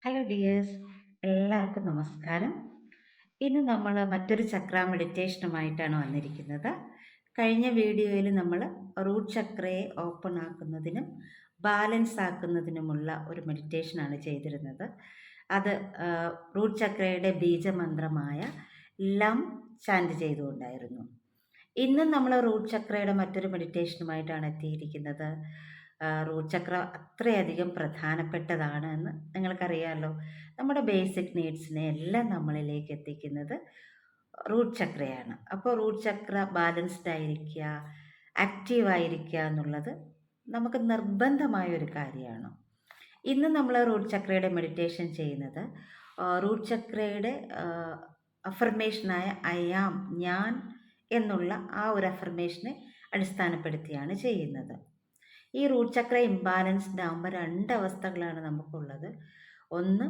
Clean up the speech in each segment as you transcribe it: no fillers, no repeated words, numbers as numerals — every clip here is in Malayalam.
ഹലോ ഡിയേഴ്സ്, എല്ലാവർക്കും നമസ്കാരം. ഇന്ന് നമ്മൾ മറ്റൊരു ചക്ര മെഡിറ്റേഷനുമായിട്ടാണ് വന്നിരിക്കുന്നത്. കഴിഞ്ഞ വീഡിയോയിൽ നമ്മൾ റൂട്ട് ചക്രയെ ഓപ്പൺ ആക്കുന്നതിനും ബാലൻസ് ആക്കുന്നതിനുമുള്ള ഒരു മെഡിറ്റേഷനാണ് ചെയ്തിരുന്നത്. അത് റൂട്ട് ചക്രയുടെ ബീജമന്ത്രമായ ലം ചാൻറ്റ് ചെയ്തുകൊണ്ടായിരുന്നു. ഇന്ന് നമ്മൾ റൂട്ട് ചക്രയുടെ മറ്റൊരു മെഡിറ്റേഷനുമായിട്ടാണ് എത്തിയിരിക്കുന്നത്. റൂട്ട് ചക്ര അത്രയധികം പ്രധാനപ്പെട്ടതാണ് എന്ന് നിങ്ങൾക്കറിയാമല്ലോ. നമ്മുടെ ബേസിക് നീഡ്സിനെ എല്ലാം നമ്മളിലേക്ക് എത്തിക്കുന്നത് റൂട്ട് ചക്രയാണ്. അപ്പോൾ റൂട്ട് ചക്ര ബാലൻസ്ഡ് ആയിരിക്കുക, ആക്റ്റീവായിരിക്കുക എന്നുള്ളത് നമുക്ക് നിർബന്ധമായൊരു കാര്യമാണ്. ഇന്ന് നമ്മൾ റൂട്ട് ചക്രയുടെ മെഡിറ്റേഷൻ ചെയ്യുന്നത് റൂട്ട് ചക്രയുടെ അഫർമേഷനായ ഐ ആം, ഞാൻ എന്നുള്ള ആ ഒരു അഫർമേഷനെ അടിസ്ഥാനപ്പെടുത്തിയാണ് ചെയ്യുന്നത്. ഈ റൂട്ട് ചക്ര ഇംബാലൻസ്ഡ് ആകുമ്പോൾ രണ്ട് അവസ്ഥകളാണ് നമുക്കുള്ളത്. ഒന്ന്,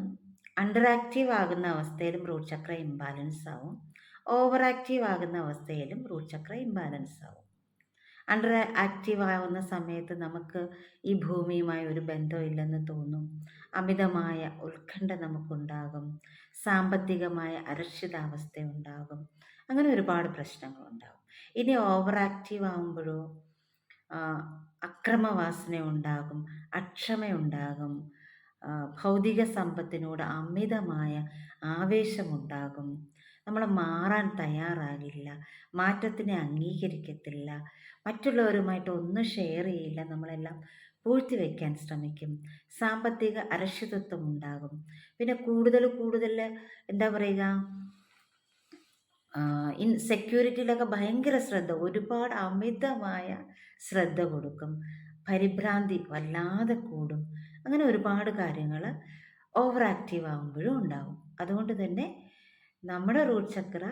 അണ്ടർ ആക്റ്റീവ് ആകുന്ന അവസ്ഥയിലും റൂട്ട് ചക്ര ഇംബാലൻസ് ആവും. ഓവർ ആക്റ്റീവ് ആകുന്ന അവസ്ഥയിലും റൂട്ട് ചക്ര ഇംബാലൻസ് ആവും. അണ്ടർ ആക്റ്റീവ് ആവുന്ന സമയത്ത് നമുക്ക് ഈ ഭൂമിയുമായി ഒരു ബന്ധമില്ലെന്ന് തോന്നും. അമിതമായ ഉത്കണ്ഠ നമുക്കുണ്ടാകും. സാമ്പത്തികമായ അരക്ഷിതാവസ്ഥ ഉണ്ടാകും. അങ്ങനെ ഒരുപാട് പ്രശ്നങ്ങളുണ്ടാകും. ഇനി ഓവർ ആക്റ്റീവ് ആകുമ്പോഴോ അക്രമവാസന ഉണ്ടാകും, അക്ഷമയുണ്ടാകും, ഭൗതിക സമ്പത്തിനോട് അമിതമായ ആവേശമുണ്ടാകും. നമ്മൾ മാറാൻ തയ്യാറാകില്ല, മാറ്റത്തിനെ അംഗീകരിക്കത്തില്ല, മറ്റുള്ളവരുമായിട്ട് ഒന്നും ഷെയർ ചെയ്യില്ല, നമ്മളെല്ലാം പൂഴ്ത്തിവെക്കാൻ ശ്രമിക്കും. സാമ്പത്തിക അരക്ഷിതത്വം ഉണ്ടാകും. പിന്നെ കൂടുതൽ എന്താ പറയുക, സെക്യൂരിറ്റിയിലൊക്കെ ഭയങ്കര ശ്രദ്ധ, ഒരുപാട് അമിതമായ ശ്രദ്ധ കൊടുക്കും. പരിഭ്രാന്തി വല്ലാതെ കൂടും. അങ്ങനെ ഒരുപാട് കാര്യങ്ങൾ ഓവർ ആക്റ്റീവ് ആകുമ്പോഴും ഉണ്ടാകും. അതുകൊണ്ട് തന്നെ നമ്മുടെ റൂട്ട് ചക്ര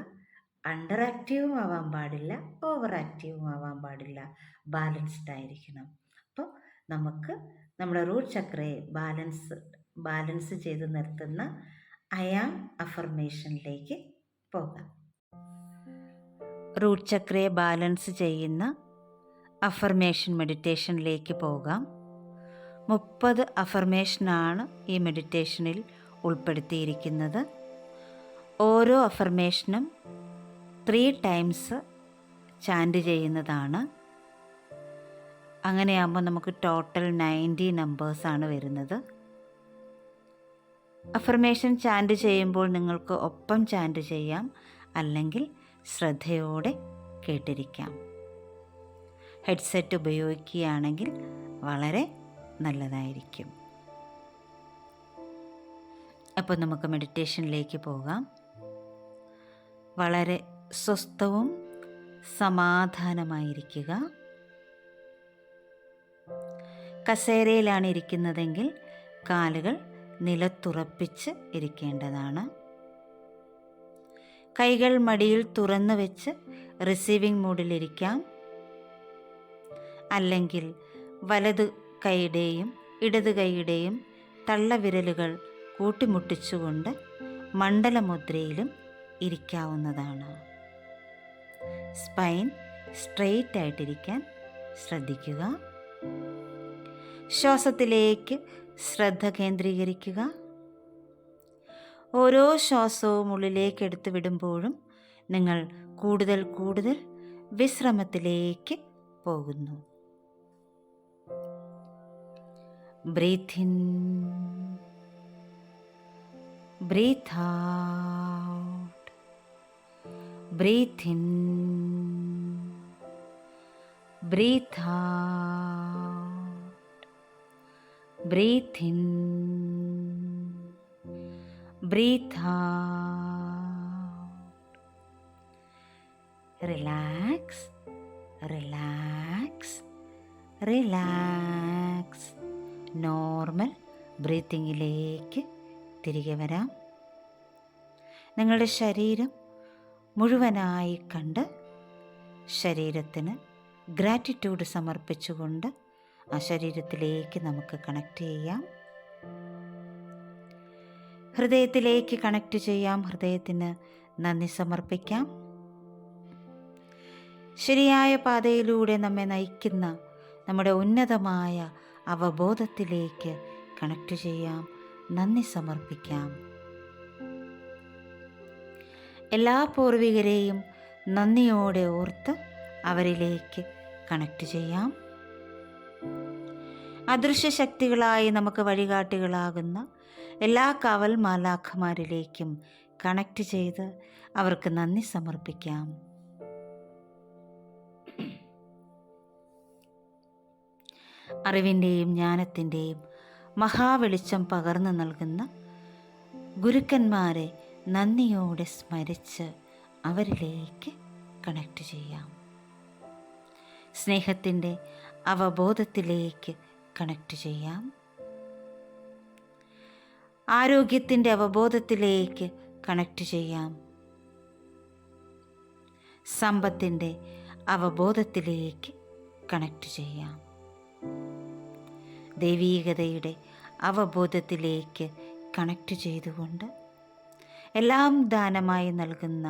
അണ്ടർ ആക്റ്റീവും ആവാൻ പാടില്ല, ഓവർ ആക്റ്റീവും ആവാൻ പാടില്ല, ബാലൻസ്ഡ് ആയിരിക്കണം. അപ്പോൾ നമുക്ക് നമ്മുടെ റൂട്ട് ചക്രയെ ബാലൻസ് ചെയ്ത് നിർത്തുന്ന ഐ ആം അഫർമേഷനിലേക്ക് പോകാം. റൂട്ട് ചക്രയെ ബാലൻസ് ചെയ്യുന്ന അഫർമേഷൻ മെഡിറ്റേഷനിലേക്ക് പോകാം. 30 അഫർമേഷനാണ് ഈ മെഡിറ്റേഷനിൽ ഉൾപ്പെടുത്തിയിരിക്കുന്നത്. ഓരോ അഫർമേഷനും 3 ടൈംസ് ചാൻറ്റ് ചെയ്യുന്നതാണ്. അങ്ങനെയാകുമ്പോൾ നമുക്ക് ടോട്ടൽ 90 നമ്പേഴ്സാണ് വരുന്നത്. അഫർമേഷൻ ചാൻറ്റ് ചെയ്യുമ്പോൾ നിങ്ങൾക്ക് ഒപ്പം ചാൻറ്റ് ചെയ്യാം, അല്ലെങ്കിൽ ശ്രദ്ധയോടെ കേട്ടിരിക്കാം. ഹെഡ്സെറ്റ് ഉപയോഗിക്കുകയാണെങ്കിൽ വളരെ നല്ലതായിരിക്കും. അപ്പോൾ നമുക്ക് മെഡിറ്റേഷനിലേക്ക് പോകാം. വളരെ സ്വസ്ഥവും സമാധാനമായിരിക്കുക. കസേരയിലാണ് ഇരിക്കുന്നതെങ്കിൽ കാലുകൾ നിലത്തുറപ്പിച്ച് ഇരിക്കേണ്ടതാണ്. കൈകൾ മടിയിൽ തുറന്നു വെച്ച് റിസീവിംഗ് മൂഡിലിരിക്കാം. അല്ലെങ്കിൽ വലതു കൈയുടെയും ഇടതു കൈയുടെയും തള്ളവിരലുകൾ കൂട്ടിമുട്ടിച്ചുകൊണ്ട് മണ്ഡലമുദ്രയിലും ഇരിക്കാവുന്നതാണ്. സ്പൈൻ സ്ട്രെയിറ്റ് ആയിട്ടിരിക്കാൻ ശ്രദ്ധിക്കുക. ശ്വാസത്തിലേക്ക് ശ്രദ്ധ കേന്ദ്രീകരിക്കുക. ഓരോ ശ്വാസവും ഉള്ളിലേക്ക് എടുത്തു വിടുമ്പോഴും നിങ്ങൾ കൂടുതൽ വിശ്രമത്തിലേക്ക് പോകുന്നു. Breathe in, breathe out, breathe in, breathe out, breathe in, breathe out. Relax, relax, relax. Normal ബ്രീത്തിങ്ങിലേക്ക് തിരികെ വരാം. നിങ്ങളുടെ ശരീരം മുഴുവനായി കണ്ട് ശരീരത്തിന് ഗ്രാറ്റിറ്റ്യൂഡ് സമർപ്പിച്ചുകൊണ്ട് ആ ശരീരത്തിലേക്ക് നമുക്ക് കണക്ട് ചെയ്യാം. ഹൃദയത്തിലേക്ക് കണക്ട് ചെയ്യാം. ഹൃദയത്തിന് നന്ദി സമർപ്പിക്കാം. ശരിയായ പാതയിലൂടെ നമ്മെ നയിക്കുന്ന നമ്മുടെ ഉന്നതമായ അവബോധത്തിലേക്ക് കണക്ട് ചെയ്യാം. നന്ദി സമർപ്പിക്കാം. എല്ലാ പൂർവികരെയും നന്ദിയോടെ ഓർത്ത് അവരിലേക്ക് കണക്ട് ചെയ്യാം. അദൃശ്യ ശക്തികളായി നമുക്ക് വഴികാട്ടികളാകുന്ന എല്ലാ കാവൽ മാലാഖമാരിലേക്കും കണക്ട് ചെയ്ത് അവർക്ക് നന്ദി സമർപ്പിക്കാം. അറിവിൻ്റെയും ജ്ഞാനത്തിൻ്റെയും മഹാവെളിച്ചം പകർന്നു നൽകുന്ന ഗുരുക്കന്മാരെ നന്ദിയോടെ സ്മരിച്ച് അവരിലേക്ക് കണക്ട് ചെയ്യാം. സ്നേഹത്തിൻ്റെ അവബോധത്തിലേക്ക് കണക്ട് ചെയ്യാം. ആരോഗ്യത്തിൻ്റെ അവബോധത്തിലേക്ക് കണക്ട് ചെയ്യാം. സമ്പത്തിൻ്റെ അവബോധത്തിലേക്ക് കണക്ട് ചെയ്യാം. ദൈവീകതയുടെ അവബോധത്തിലേക്ക് കണക്ട് ചെയ്തുകൊണ്ട് എല്ലാം ദാനമായി നൽകുന്ന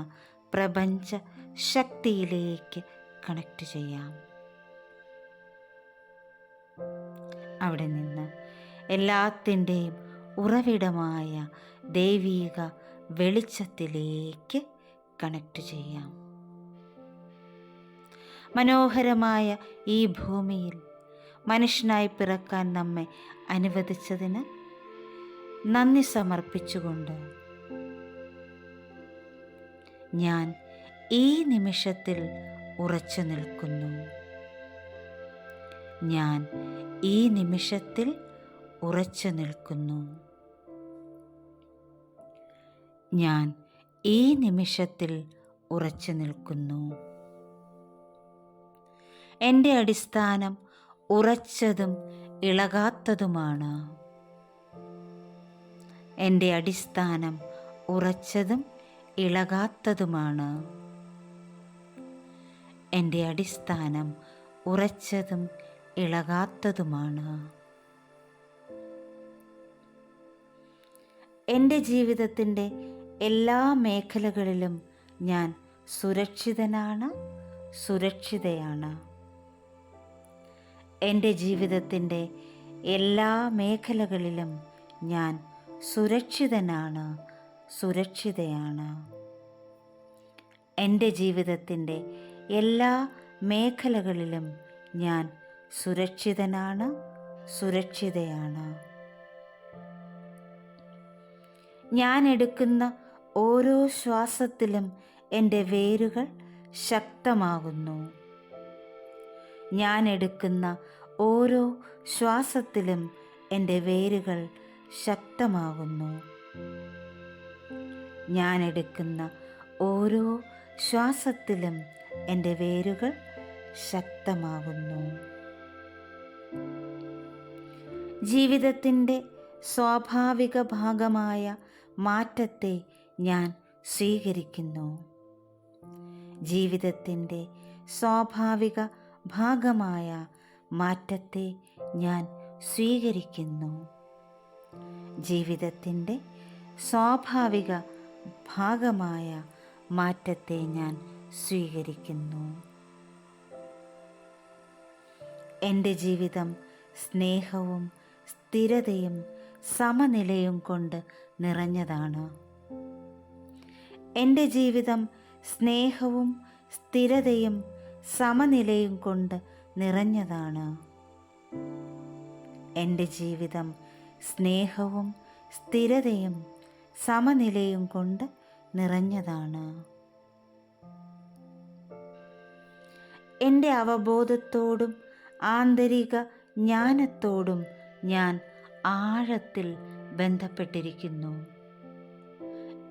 പ്രപഞ്ച ശക്തിയിലേക്ക് കണക്ട് ചെയ്യാം. അവിടെ നിന്ന് എല്ലാത്തിൻ്റെയും ഉറവിടമായ ദൈവീക വെളിച്ചത്തിലേക്ക് കണക്ട് ചെയ്യാം. മനോഹരമായ ഈ ഭൂമിയിൽ മനുഷ്യനായി പിറക്കാൻ നമ്മെ അനുവദിച്ചതിന് നന്ദി സമർപ്പിച്ചുകൊണ്ട് ഞാൻ ഈ നിമിഷത്തിൽ ഉറച്ചു നിൽക്കുന്നു. ഞാൻ ഈ നിമിഷത്തിൽ ഉറച്ചു നിൽക്കുന്നു. ഞാൻ ഈ നിമിഷത്തിൽ ഉറച്ചു നിൽക്കുന്നു. എൻ്റെ അടിസ്ഥാനം ഉറച്ചതും ഇളകാത്തതുമാണ്. എൻ്റെ അടിസ്ഥാനം ഉറച്ചതും ഇളകാത്തതുമാണ്. എൻ്റെ അടിസ്ഥാനം ഉറച്ചതും ഇളകാത്തതുമാണ്. എൻ്റെ ജീവിതത്തിൻ്റെ എല്ലാ മേഖലകളിലും ഞാൻ സുരക്ഷിതനാണ്, സുരക്ഷിതയാണ്. എൻ്റെ ജീവിതത്തിൻ്റെ എല്ലാ മേഖലകളിലും ഞാൻ സുരക്ഷിതനാണ്, സുരക്ഷിതയാണ്. എൻ്റെ ജീവിതത്തിൻ്റെ എല്ലാ മേഖലകളിലും ഞാൻ സുരക്ഷിതനാണ്, സുരക്ഷിതയാണ്. ഞാൻ എടുക്കുന്ന ഓരോ ശ്വാസത്തിലും എൻ്റെ വേരുകൾ ശക്തമാകുന്നു. ഞാൻ എടുക്കുന്ന ഓരോ ശ്വാസത്തിലും എൻ്റെ വേരുകൾ ശക്തമാകുന്നു. ഞാൻ എടുക്കുന്ന ഓരോ ശ്വാസത്തിലും എൻ്റെ വേരുകൾ ശക്തമാകുന്നു. ജീവിതത്തിൻ്റെ സ്വാഭാവിക ഭാഗമായ മാറ്റത്തെ ഞാൻ സ്വീകരിക്കുന്നു. ജീവിതത്തിൻ്റെ സ്വാഭാവിക ഭാഗമായ മാറ്റത്തെ ഞാൻ സ്വീകരിക്കുന്നു. ജീവിതത്തിൻ്റെ സ്വാഭാവിക ഭാഗമായ മാറ്റത്തെ ഞാൻ സ്വീകരിക്കുന്നു. എൻ്റെ ജീവിതം സ്നേഹവും സ്ഥിരതയും സമനിലയും കൊണ്ട് നിറഞ്ഞതാണ്. എൻ്റെ ജീവിതം സ്നേഹവും സ്ഥിരതയും സമനിലയും കൊണ്ട് നിറഞ്ഞതാണ്. എൻ്റെ ജീവിതം സ്നേഹവും സ്ഥിരതയും സമനിലയും കൊണ്ട് നിറഞ്ഞതാണ്. എൻ്റെ അവബോധത്തോടും ആന്തരിക ജ്ഞാനത്തോടും ഞാൻ ആഴത്തിൽ ബന്ധപ്പെട്ടിരിക്കുന്നു.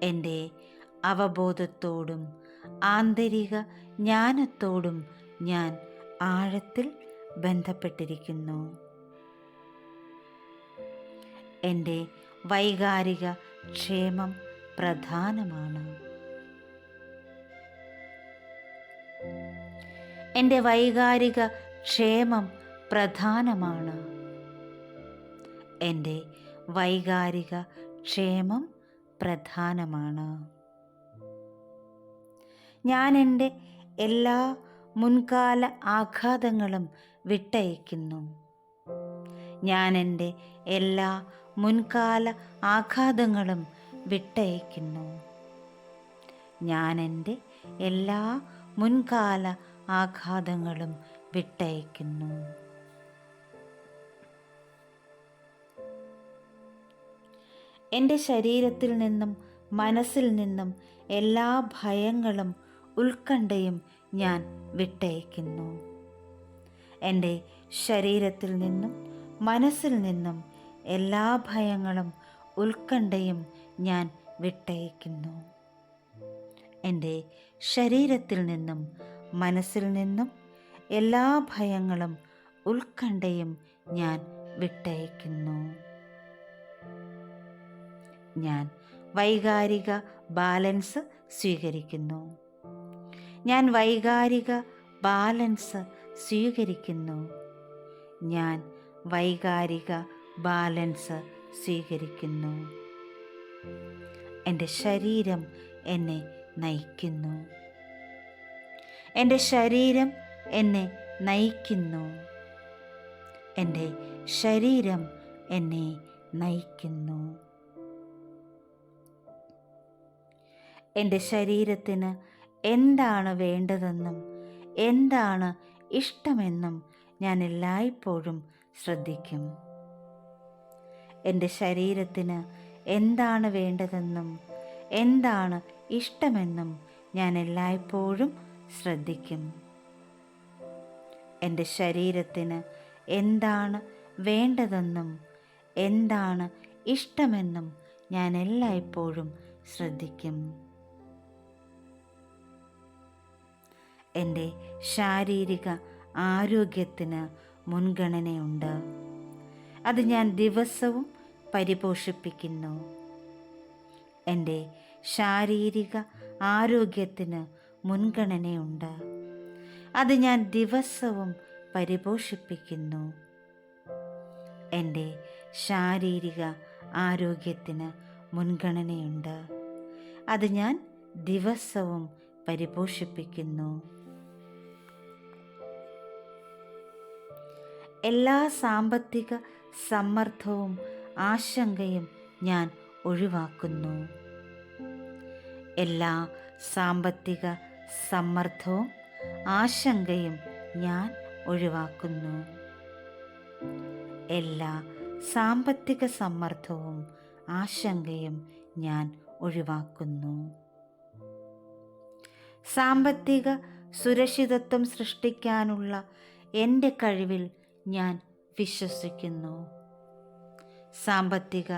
എൻ്റെ അവബോധത്തോടും ആന്തരിക ജ്ഞാനത്തോടും ഞാൻ ആഴത്തിൽ ബന്ധപ്പെട്ടിരിക്കുന്നു. എൻ്റെ വൈകാരിക ക്ഷേമം പ്രധാനമാണ്. എൻ്റെ വൈകാരിക ക്ഷേമം പ്രധാനമാണ്. എൻ്റെ വൈകാരിക ക്ഷേമം പ്രധാനമാണ്. ഞാൻ എൻ്റെ എല്ലാ മുൻകാല ആഘാതങ്ങളും വിട്ടയക്കുന്നു. ഞാൻ എൻ്റെ എല്ലാ മുൻകാല ആഘാതങ്ങളും വിട്ടയക്കുന്നു. ഞാൻ എൻ്റെ എല്ലാ മുൻകാല ആഘാതങ്ങളും വിട്ടയക്കുന്നു. എൻ്റെ ശരീരത്തിൽ നിന്നും മനസ്സിൽ നിന്നും എല്ലാ ഭയങ്ങളും ഉത്കണ്ഠയും ഞാൻ വിട്ടയക്കുന്നു. എൻ്റെ ശരീരത്തിൽ നിന്നും മനസ്സിൽ നിന്നും എല്ലാ ഭയങ്ങളും ഉത്കണ്ഠയും ഞാൻ വിട്ടയക്കുന്നു. എൻ്റെ ശരീരത്തിൽ നിന്നും മനസ്സിൽ നിന്നും എല്ലാ ഭയങ്ങളും ഉത്കണ്ഠയും ഞാൻ വിട്ടയക്കുന്നു. ഞാൻ വൈകാരിക ബാലൻസ് സ്വീകരിക്കുന്നു. ഞാൻ വൈകാരിക ബാലൻസ് സ്വീകരിക്കുന്നു. ഞാൻ വൈകാരിക ബാലൻസ് സ്വീകരിക്കുന്നു. എൻ്റെ ശരീരം എന്നെ നയിക്കുന്നു. എൻ്റെ ശരീരം എന്നെ നയിക്കുന്നു. എൻ്റെ ശരീരം എന്നെ നയിക്കുന്നു. എൻ്റെ ശരീരത്തിന് എന്താണ് വേണ്ടതെന്നും എന്താണ് ഇഷ്ടമെന്നും ഞാൻ എല്ലായ്പ്പോഴും ശ്രദ്ധിക്കും. എൻ്റെ ശരീരത്തിന് എന്താണ് വേണ്ടതെന്നും എന്താണ് ഇഷ്ടമെന്നും ഞാൻ എല്ലായ്പ്പോഴും ശ്രദ്ധിക്കും. എൻ്റെ ശരീരത്തിന് എന്താണ് വേണ്ടതെന്നും എന്താണ് ഇഷ്ടമെന്നും ഞാൻ എല്ലായ്പ്പോഴും ശ്രദ്ധിക്കും. എൻ്റെ ശാരീരിക ആരോഗ്യത്തിന് മുൻഗണനയുണ്ട്. അത് ഞാൻ ദിവസവും പരിപോഷിപ്പിക്കുന്നു. എൻ്റെ ശാരീരിക ആരോഗ്യത്തിന് മുൻഗണനയുണ്ട്. അത് ഞാൻ ദിവസവും പരിപോഷിപ്പിക്കുന്നു. എൻ്റെ ശാരീരിക ആരോഗ്യത്തിന് മുൻഗണനയുണ്ട്. അത് ഞാൻ ദിവസവും പരിപോഷിപ്പിക്കുന്നു. എല്ലാ സാമ്പത്തിക സമ്മർദ്ദവും ആശങ്കയും ഞാൻ ഒഴിവാക്കുന്നു. എല്ലാ സാമ്പത്തിക സമ്മർദ്ദവും ആശങ്കയും ഞാൻ ഒഴിവാക്കുന്നു. എല്ലാ സാമ്പത്തിക സമ്മർദ്ദവും ആശങ്കയും ഞാൻ ഒഴിവാക്കുന്നു. സാമ്പത്തിക സുരക്ഷിതത്വം സൃഷ്ടിക്കാനുള്ള എൻ്റെ കഴിവിൽ ഞാൻ വിശ്വസിക്കുന്നു. സാമ്പത്തിക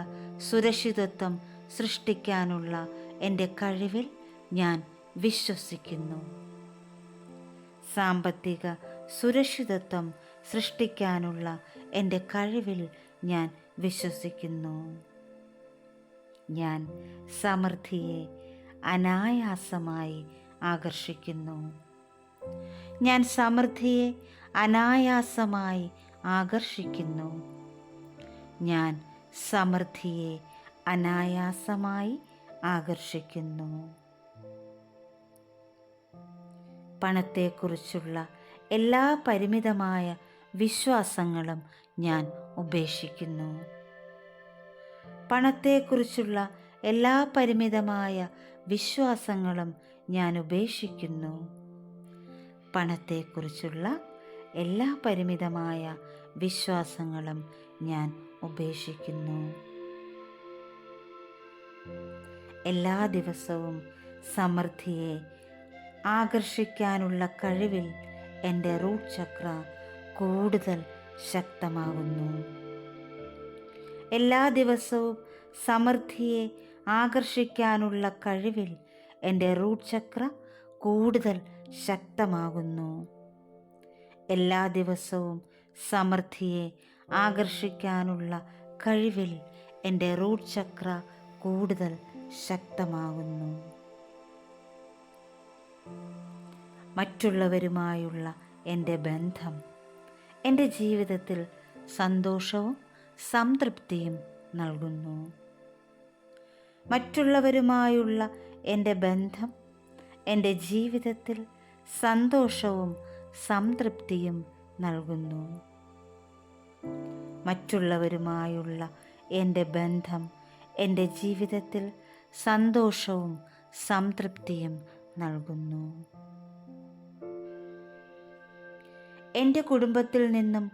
സുരക്ഷിതത്വം സൃഷ്ടിക്കാനുള്ള എൻ്റെ കഴിവിൽ ഞാൻ വിശ്വസിക്കുന്നു. സാമ്പത്തിക സുരക്ഷിതത്വം സൃഷ്ടിക്കാനുള്ള എൻ്റെ കഴിവിൽ ഞാൻ വിശ്വസിക്കുന്നു. ഞാൻ സമൃദ്ധിയെ അനായാസമായി ആകർഷിക്കുന്നു. ഞാൻ സമൃദ്ധിയെ അനായാസമായി ആകർഷിക്കുന്നു. ഞാൻ സമൃദ്ധിയെ അനായാസമായി ആകർഷിക്കുന്നു. പണത്തെക്കുറിച്ചുള്ള എല്ലാ പരിമിതമായ വിശ്വാസങ്ങളും ഞാൻ ഉപേക്ഷിക്കുന്നു. പണത്തെക്കുറിച്ചുള്ള എല്ലാ പരിമിതമായ വിശ്വാസങ്ങളും ഞാൻ ഉപേക്ഷിക്കുന്നു. പണത്തെക്കുറിച്ചുള്ള എല്ലാ പരിമിതമായ വിശ്വാസങ്ങളും ഞാൻ ഉപേക്ഷിക്കുന്നു. എല്ലാ ദിവസവും സമൃദ്ധിയെ ആകർഷിക്കാനുള്ള കഴിവിൽ എൻ്റെ റൂട്ട് ചക്ര കൂടുതൽ ശക്തമാകുന്നു. എല്ലാ ദിവസവും സമൃദ്ധിയെ ആകർഷിക്കാനുള്ള കഴിവിൽ എൻ്റെ റൂട്ട് ചക്ര കൂടുതൽ ശക്തമാകുന്നു. എല്ലാ ദിവസവും സമൃദ്ധിയെ ആകർഷിക്കാനുള്ള കഴിവിൽ എൻ്റെ റൂട്ട് ചക്ര കൂടുതൽ ശക്തമാകുന്നു. മറ്റുള്ളവരുമായുള്ള എൻ്റെ ബന്ധം എൻ്റെ ജീവിതത്തിൽ സന്തോഷവും സംതൃപ്തിയും നൽകുന്നു. മറ്റുള്ളവരുമായുള്ള എൻ്റെ ബന്ധം എൻ്റെ ജീവിതത്തിൽ സന്തോഷവും സംതൃപ്തിയും നൽകുന്നു. മറ്റുള്ളവരുമായുള്ള എൻ്റെ ബന്ധം എൻ്റെ ജീവിതത്തിൽ സന്തോഷവും സംതൃപ്തിയും നൽകുന്നു. എൻ്റെ കുടുംബത്തിൽ നിന്നും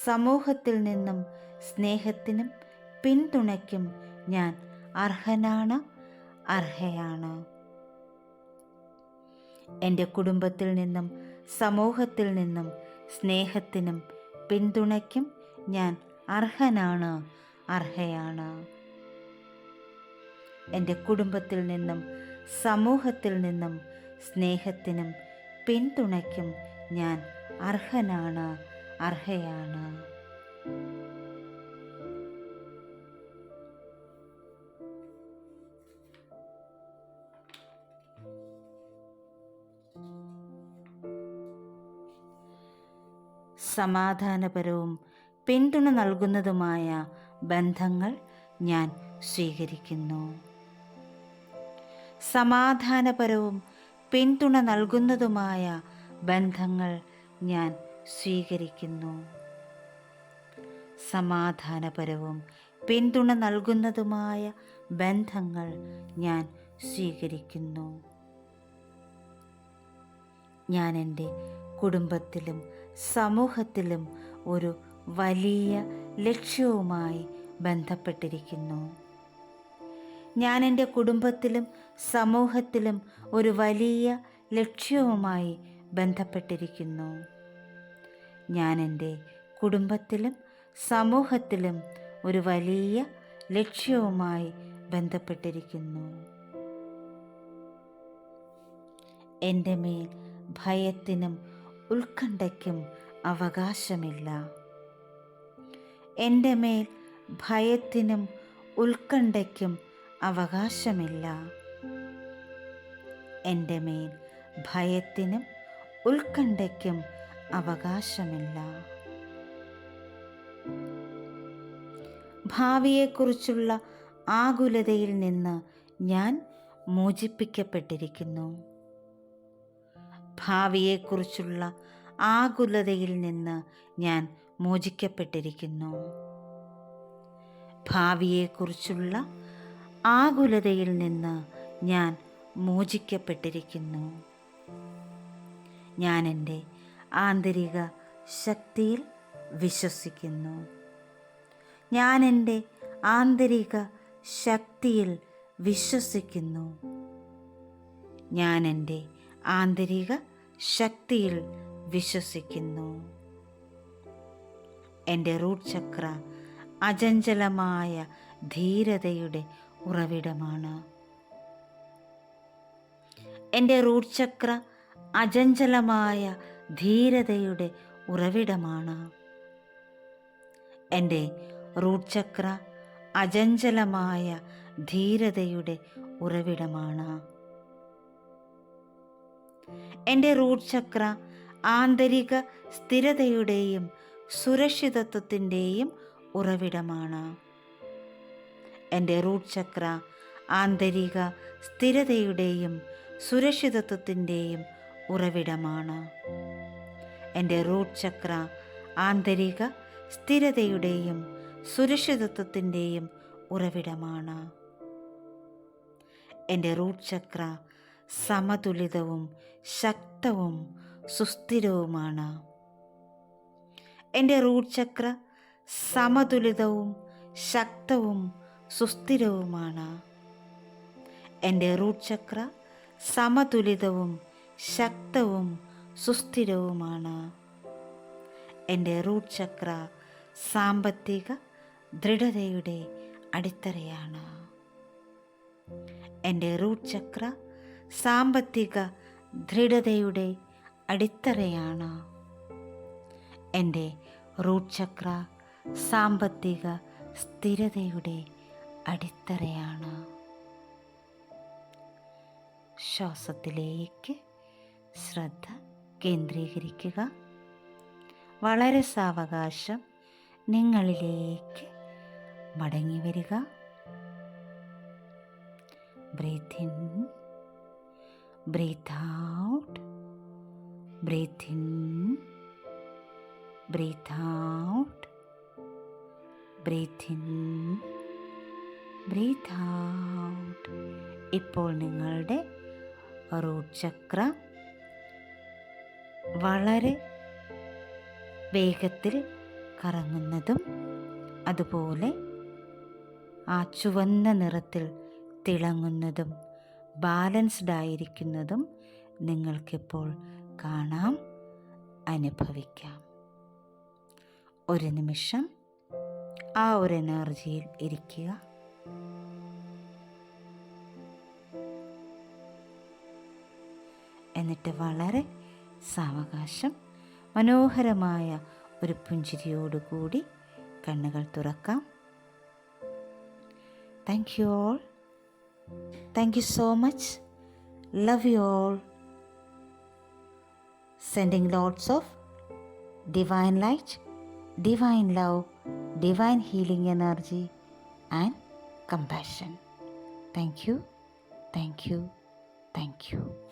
സമൂഹത്തിൽ നിന്നും സ്നേഹത്തിനും പിന്തുണയ്ക്കും ഞാൻ അർഹനാണ്, അർഹയാണ്. എൻ്റെ കുടുംബത്തിൽ നിന്നും സമൂഹത്തിൽ നിന്നും സ്നേഹത്തിനും പിന്തുണയ്ക്കും ഞാൻ അർഹനാണ്, അർഹയാണ്. എൻ്റെ കുടുംബത്തിൽ നിന്നും സമൂഹത്തിൽ നിന്നും സ്നേഹത്തിനും പിന്തുണയ്ക്കും ഞാൻ അർഹനാണ്, അർഹയാണ്. സമാധാനപരവും പിന്തുണ നൽകുന്നതുമായ ബന്ധങ്ങൾ ഞാൻ സ്വീകരിക്കുന്നു. സമാധാനപരവും പിന്തുണ നൽകുന്നതുമായ ബന്ധങ്ങൾ ഞാൻ സ്വീകരിക്കുന്നു. സമാധാനപരവും പിന്തുണ നൽകുന്നതുമായ ബന്ധങ്ങൾ ഞാൻ സ്വീകരിക്കുന്നു. ഞാൻ എൻ്റെ കുടുംബത്തിലും സമൂഹത്തിലും ഒരു വലിയ ലക്ഷ്യവുമായി ബന്ധപ്പെട്ടിരിക്കുന്നു. ഞാൻ എൻ്റെ കുടുംബത്തിലും സമൂഹത്തിലും ഒരു വലിയ ലക്ഷ്യവുമായി ബന്ധപ്പെട്ടിരിക്കുന്നു. ഞാൻ എൻ്റെ കുടുംബത്തിലും സമൂഹത്തിലും ഒരു വലിയ ലക്ഷ്യവുമായി ബന്ധപ്പെട്ടിരിക്കുന്നു. എൻ്റെ മേൽ ഭയത്തിനും ഉത്കണ്ഠയ്ക്കും അവകാശമില്ല. എൻ്റെ മേൽ ഭയത്തിനും ഉത്കണ്ഠയ്ക്കും അവകാശമില്ല. എൻ്റെ മേൽ ഭയത്തിനും ഉത്കണ്ഠയ്ക്കും അവകാശമില്ല. ഭാവിയെക്കുറിച്ചുള്ള ആകുലതയിൽ നിന്ന് ഞാൻ മോചിപ്പിക്കപ്പെട്ടിരിക്കുന്നു. ഭാവിയെക്കുറിച്ചുള്ള ആകുലതയിൽ നിന്ന് ഞാൻ മോചിക്കപ്പെട്ടിരിക്കുന്നു. ഭാവിയെക്കുറിച്ചുള്ള ആകുലതയിൽ നിന്ന് ഞാൻ മോചിക്കപ്പെട്ടിരിക്കുന്നു. ഞാൻ എൻ്റെ ആന്തരിക ശക്തിയിൽ വിശ്വസിക്കുന്നു. ഞാൻ എൻ്റെ ആന്തരിക ശക്തിയിൽ വിശ്വസിക്കുന്നു. ഞാൻ എൻ്റെ ആന്തരിക ശക്തിയിൽ വിശ്വസിക്കുന്നു. എൻ്റെ റൂട്ട് ചക്ര അചഞ്ചലമായ ധീരതയുടെ ഉറവിടമാണ്. എൻ്റെ റൂട്ട് ചക്ര അചഞ്ചലമായ ധീരതയുടെ ഉറവിടമാണ്. എൻ്റെ റൂട്ട് ചക്ര അചഞ്ചലമായ ധീരതയുടെ ഉറവിടമാണ്. എൻ്റെ റൂട്ട് ചക്ര ആന്തരിക സ്ഥിരതയുടെയും സുരക്ഷിതത്വത്തിൻ്റെയും ഉറവിടമാണ്. എൻ്റെ റൂട്ട് ചക്ര ആന്തരിക സ്ഥിരതയുടെയും സുരക്ഷിതത്വത്തിൻ്റെയും ഉറവിടമാണ്. എൻ്റെ റൂട്ട് ചക്ര ആന്തരിക സ്ഥിരതയുടെയും സുരക്ഷിതത്വത്തിൻ്റെയും ഉറവിടമാണ്. എൻ്റെ റൂട്ട് ചക്ര സമതുലിതവും ശക്തവും സുസ്ഥിരവുമാണ്. എൻ്റെ റൂട്ട് ചക്ര സമതുലിതവും ശക്തവും സുസ്ഥിരവുമാണ്. എൻ്റെ റൂട്ട് ചക്ര സമതുലിതവും ശക്തവും സുസ്ഥിരവുമാണ്. എൻ്റെ റൂട്ട് ചക്ര സാമ്പത്തിക ദൃഢതയുടെ അടിത്തറയാണ്. എൻ്റെ റൂട്ട് ചക്ര സാമ്പത്തിക ദൃഢതയുടെ അടിത്തറയാണ്. എൻ്റെ റൂട്ട് ചക്ര സാമ്പത്തിക സ്ഥിരതയുടെ അടിത്തറയാണ്. ശ്വാസത്തിലേക്ക് ശ്രദ്ധ കേന്ദ്രീകരിക്കുക. വളരെ സാവകാശം നിങ്ങളിലേക്ക് മടങ്ങി വരിക. Breathe in, breathe out, breathe in, breathe out, breathe in, breathe out. ഇപ്പോൾ നിങ്ങളുടെ റൂട്ട് ചക്ര വളരെ വേഗത്തിൽ കറങ്ങുന്നതും അതുപോലെ ആ ചുവന്ന നിറത്തിൽ തിളങ്ങുന്നതും ബാലൻസ്ഡ് ആയിരിക്കുന്നതും നിങ്ങൾക്കിപ്പോൾ കാണാം, അനുഭവിക്കാം. ഒരു നിമിഷം ആ ഒരു എനർജിയിൽ ഇരിക്കുക. എന്നിട്ട് വളരെ സാവകാശം മനോഹരമായ ഒരു പുഞ്ചിരിയോടുകൂടി കണ്ണുകൾ തുറക്കാം. Thank you all. Thank you so much. Love you all. Sending lots of divine light, divine love, divine healing energy and compassion. Thank you, thank you, thank you.